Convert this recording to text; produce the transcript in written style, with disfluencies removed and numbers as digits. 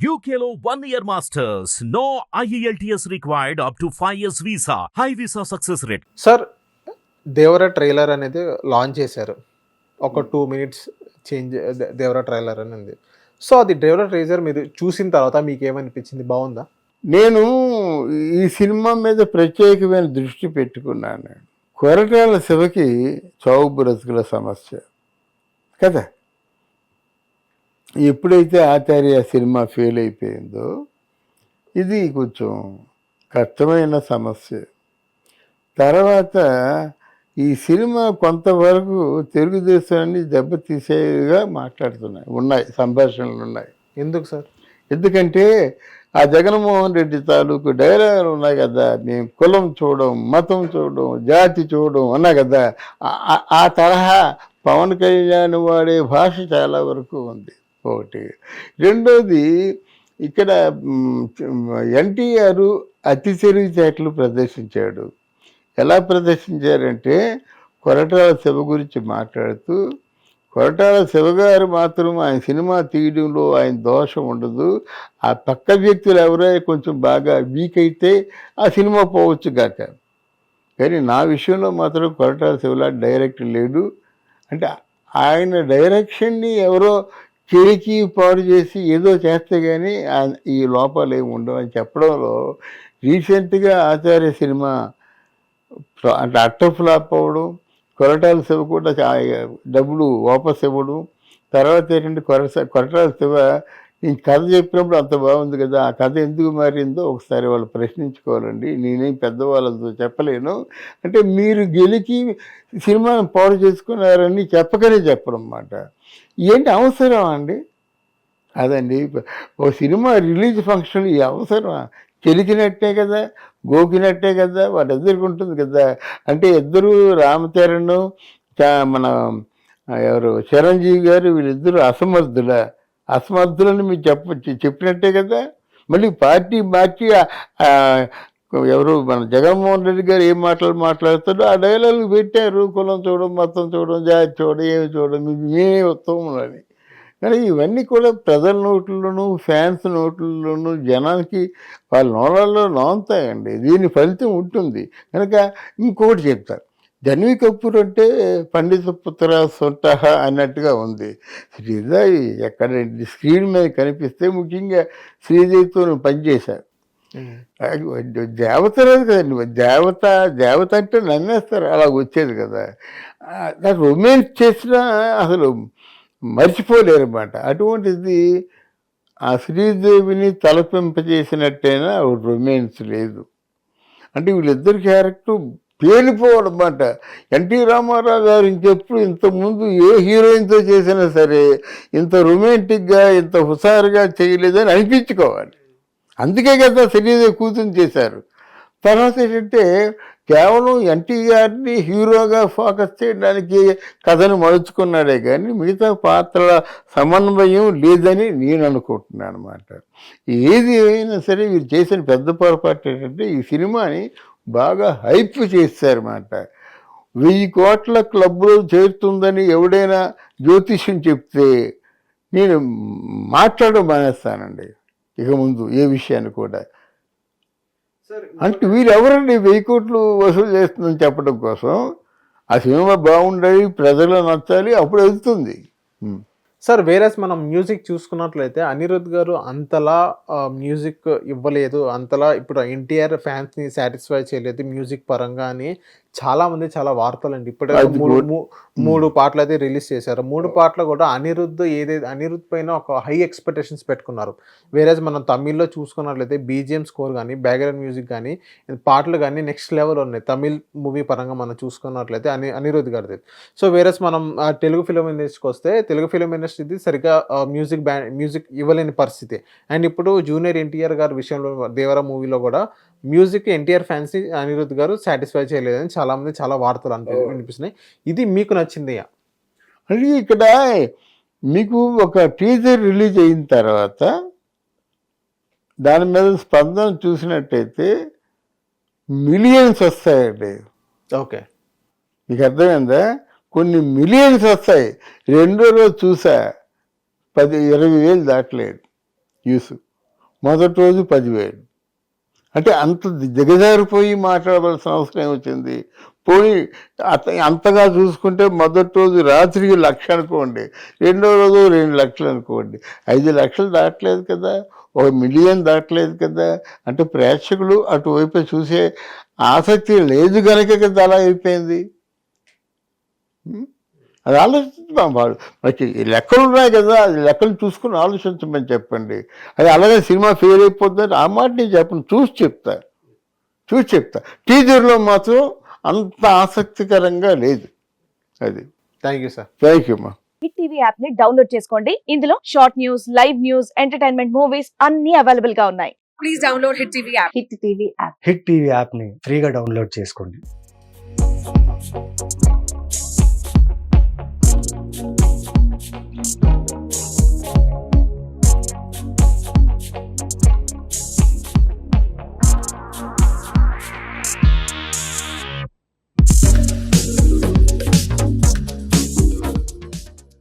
UKLO 1 year masters. No IELTS required up to 5 years visa. High visa success rate. Sir Devara trailer అనేది launch చేశారు. ఒక 2 minutes change Devara trailer అని ఉంది. So అది Devara trailer మీరు చూసిన తర్వాత మీకు ఏమనిపించింది? బాగుందా? నేను ఈ సినిమా మీద ప్రత్యేకమైన దృష్టి పెట్టుకున్నాను. కొరటాల శివకి చావు బ్రతుకుల సమస్య కదా. ఎప్పుడైతే ఆచార్య సినిమా ఫెయిల్ అయిపోయిందో ఇది కొంచెం కష్టమైన సమస్య. తర్వాత ఈ సినిమా కొంతవరకు తెలుగుదేశాన్ని దెబ్బతీసేగా ఉన్నాయి సంభాషణలు ఉన్నాయి. ఎందుకు సార్? ఎందుకంటే ఆ జగన్మోహన్ రెడ్డి తాలూకు డైలాగులు ఉన్నాయి కదా, మేము కులం చూడడం, మతం చూడడం, జాతి చూడడం అన్నా కదా. ఆ తరహా పవన్ కళ్యాణ్ వాడే భాష చాలా వరకు ఉంది ఒకటి. రెండోది ఇక్కడ ఎన్టీఆర్ అతి తెలివితేటలు ప్రదర్శించాడు. ఎలా ప్రదర్శించారంటే కొరటాల శివ గురించి మాట్లాడుతూ, కొరటాల శివగారు మాత్రం ఆయన సినిమా తీయడంలో ఆయన దోషం ఉండదు, ఆ పక్క వ్యక్తులు ఎవరైనా కొంచెం బాగా వీక్ అయితే ఆ సినిమా పోవచ్చు గాక, కానీ నా విషయంలో మాత్రం కొరటాల శివలా డైరెక్టర్ లేడు. అంటే ఆయన డైరెక్షన్ని ఎవరో చెరికి పాడు చేసి ఏదో చేస్తే కానీ ఈ లోపాలు ఏమి ఉండవు అని చెప్పడంలో రీసెంట్గా ఆచార్య సినిమా అంటే అట్టర్ ఫ్లాప్ అవ్వడం, కొరటాల శివ కూడా డబ్బులు వాపస్ ఇవ్వడం. తర్వాత ఏంటంటే కొరటాల శివ నేను కథ చెప్పినప్పుడు అంత బాగుంది కదా, ఆ కథ ఎందుకు మారిందో ఒకసారి వాళ్ళు ప్రశ్నించుకోవాలండి, నేనేం పెద్దవాళ్ళతో చెప్పలేను అంటే మీరు గెలికి సినిమాను పాడు చేసుకున్నారని చెప్పకనే చెప్పడం అన్నమాట. ఏంటి అవసరం అండి? అదండి ఓ సినిమా రిలీజ్ ఫంక్షన్ ఈ అవసరం చెలికినట్టే కదా, గోకినట్టే కదా, వాటి ఎదుర్కొంటుంది కదా. అంటే ఇద్దరు రామచరణ్ మన ఎవరు చిరంజీవి గారు వీళ్ళిద్దరూ అసమర్థులని మీరు చెప్పినట్టే కదా. మళ్ళీ పార్టీ మార్చి ఎవరు మన జగన్మోహన్ రెడ్డి గారు ఏం మాట్లాడుతారో ఆ డైలాగులు పెట్టారు. కులం చూడడం, మతం చూడడం, జాతి చూడడం, ఏమి చూడడం, మేమే ఉత్తమం అని. కానీ ఇవన్నీ కూడా ప్రజల నోట్లలోనూ ఫ్యాన్స్ నోట్లలోనూ జనానికి వాళ్ళ నోళ్ళల్లో నోంతాయండి. దీని ఫలితం ఉంటుంది కనుక. ఇంకోటి చెప్తారు, జన్వి కపూర్ అంటే పండిత పుత్ర సొంటహ అన్నట్టుగా ఉంది. శ్రీదేవి ఎక్కడ స్క్రీన్ మీద కనిపిస్తే ముఖ్యంగా శ్రీదేవితో పనిచేశారు. దేవత లేదు కదండి, దేవత అంటే నమ్మేస్తారు, అలా వచ్చేది కదా. నాకు రొమాన్స్ చేసినా అసలు మర్చిపోలేరన్నమాట. అటువంటిది ఆ శ్రీదేవిని తలపింపజేసినట్టయినా రొమాన్స్ లేదు. అంటే వీళ్ళిద్దరి క్యారెక్టర్ పేలిపోవడం అన్నమాట. ఎన్టీ రామారావు గారు ఇంకెప్పుడు ఇంతకుముందు ఏ హీరోయిన్తో చేసినా సరే ఇంత రొమాంటిక్గా ఇంత హుషారుగా చేయలేదని అనిపించుకోవాలి. అందుకే కదా శ్రీదేవి కూతురు చేశారు. తర్వాత ఏంటంటే కేవలం ఎన్టీఆర్ని హీరోగా ఫోకస్ చేయడానికి కథను మలుచుకున్నాడే కానీ మిగతా పాత్రల సమన్వయం లేదని నేను అనుకుంటున్నాను అన్నమాట. ఏది అయినా సరే వీరు చేసిన పెద్ద పొరపాటు ఏంటంటే ఈ సినిమాని బాగా హైప్ చేశారన్నమాట. 1000 కోట్ల క్లబ్లో చేరుతుందని ఎవడైనా జ్యోతిష్యం చెప్తే నేను మాట్లాడడం మానేస్తానండి ఇక ముందు ఏ విషయాన్ని కూడా. అంటే వీరెవరండి 1000 కోట్లు వసూలు చేస్తుందని చెప్పడం కోసం? ఆ సినిమా బాగుండాలి, ప్రజలు నచ్చాలి, అప్పుడు వెళ్తుంది. సార్ వేరే మనం మ్యూజిక్ చూసుకున్నట్లయితే అనిరుద్ధ్ గారు అంతలా మ్యూజిక్ ఇవ్వలేదు, అంతలా ఇప్పుడు ఎన్టీఆర్ ఫ్యాన్స్ని సాటిస్ఫై చేయలేదు మ్యూజిక్ పరంగా అని చాలామంది చాలా వార్తలు అండి. ఇప్పుడే 3 పాటలు అయితే రిలీజ్ చేశారు. 3 పాటలు కూడా అనిరుద్ధ్ పైన ఒక హై ఎక్స్పెక్టేషన్స్ పెట్టుకున్నారు. వేరే మనం తమిళ్లో చూసుకున్నట్లయితే బీజిఎం స్కోర్ కానీ బ్యాక్గ్రౌండ్ మ్యూజిక్ కానీ పాటలు కానీ నెక్స్ట్ లెవెల్ ఉన్నాయి తమిళ్ మూవీ పరంగా మనం చూసుకున్నట్లయితే అనిరుద్ధ్ గారిది. సో వేరే మనం తెలుగు ఫిలిం ఇండస్ట్రీకి వస్తే తెలుగు ఫిలిం ఇండస్ట్రీది సరిగ్గా మ్యూజిక్ ఇవ్వలేని పరిస్థితి. అండ్ ఇప్పుడు జూనియర్ ఎన్టీఆర్ గారి విషయంలో దేవరా మూవీలో కూడా మ్యూజిక్ ఎన్టీఆర్ ఫ్యాన్స్ అనిరుద్ధ్ గారు సాటిస్ఫై చేయలేదని చాలామంది చాలా వార్తలు వినిపిస్తున్నాయి. ఇది మీకు నచ్చిందయ్యా? అంటే ఇక్కడ మీకు ఒక టీజర్ రిలీజ్ అయిన తర్వాత దాని మీద స్పందన చూసినట్టయితే మిలియన్స్ వస్తాయండి. ఓకే, మీకు అర్థమైందా? కొన్ని మిలియన్స్ వస్తాయి. రెండో రోజు చూసా 10-20 వేలు దాటలేదు వ్యూస్. మొదటి రోజు 10,000. అంటే అంత దిగజారిపోయి మాట్లాడవలసిన అవసరం ఏమొచ్చింది? పోనీ అంతగా చూసుకుంటే మొదటి రోజు రాత్రికి 1,00,000 అనుకోండి, రెండో రోజు 2,00,000 అనుకోండి, 5,00,000 దాటలేదు కదా, 1,000,000 దాటలేదు కదా. అంటే ప్రేక్షకులు అటువైపు చూసే ఆసక్తి లేదు కనుక కదా అలా అయిపోయింది. అది ఆలోచిస్తున్నాం వాడు మనకి లెక్కలు ఉన్నాయి కదా, అది లెక్కలు చూసుకుని ఆలోచించమని చెప్పండి. అది అలాగే సినిమా ఫెయిల్ అయిపోతుందని ఆ మాట నేను చెప్పను, చూసి చెప్తా. టీజర్లో మాత్రం అంత ఆసక్తికరంగా లేదు. అది. Thank you sir. Thank you అమ్మా. హిట్ టీవీ యాప్ ని డౌన్లోడ్ చేసుకోండి. ఇందులో short news, live news, entertainment movies అన్ని అవైలబుల్ గా ఉన్నాయి. Please download hit TV app. Hit TV app. Hit TV యాప్ని ఫ్రీగా డౌన్లోడ్ చేసుకోండి.